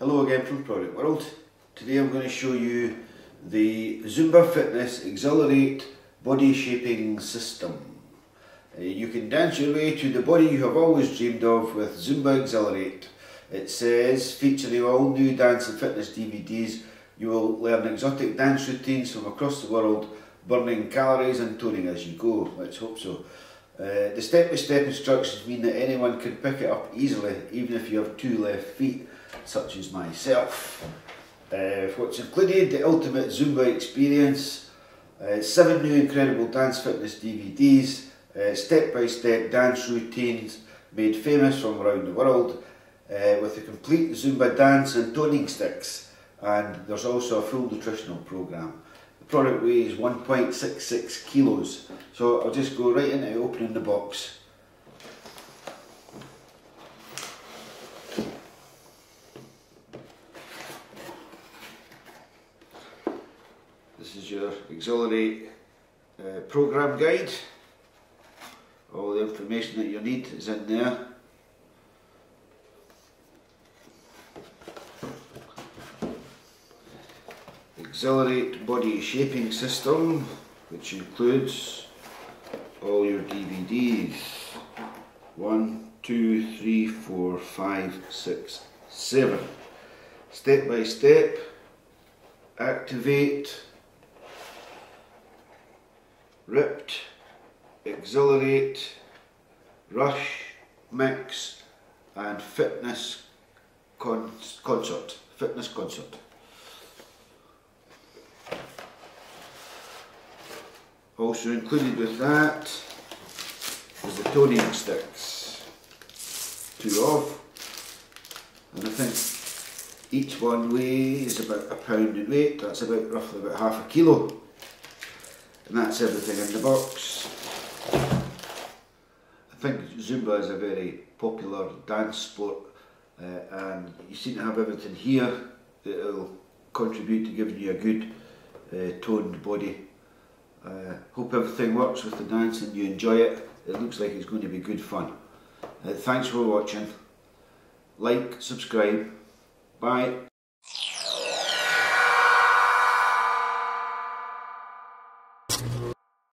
Hello again from Product World. Today I'm going to show you the Zumba Fitness Exhilarate body shaping system. You can dance your way to the body you have always dreamed of with Zumba Exhilarate. It says, featuring all new dance and fitness DVDs, you will learn exotic dance routines from across the world, burning calories and toning as you go. Let's hope so. The step-by-step instructions mean that anyone can pick it up easily, even if you have two left feet, such as myself. What's included: the ultimate Zumba experience, 7 new incredible dance fitness DVDs, step-by-step dance routines made famous from around the world, with a complete Zumba dance and toning sticks, and there's also a full nutritional program. The product weighs 1.66 kilos, so I'll just go right into opening the box. This is your Exhilarate program guide. All the information that you need is in there. Exhilarate body shaping system, which includes all your DVDs. 1, 2, 3, 4, 5, 6, 7. Step by step, activate, ripped, exhilarate, rush, mix, and fitness concert. Also included with that is the toning sticks, 2 of, and I think each one weighs about £1 in weight. That's about roughly about half a kilo, and that's everything in the box. I think Zumba is a very popular dance sport, and you seem to have everything here that will contribute to giving you a good toned body. Hope everything works with the dance and you enjoy it. It looks like it's going to be good fun. Thanks for watching. Like, subscribe. Bye.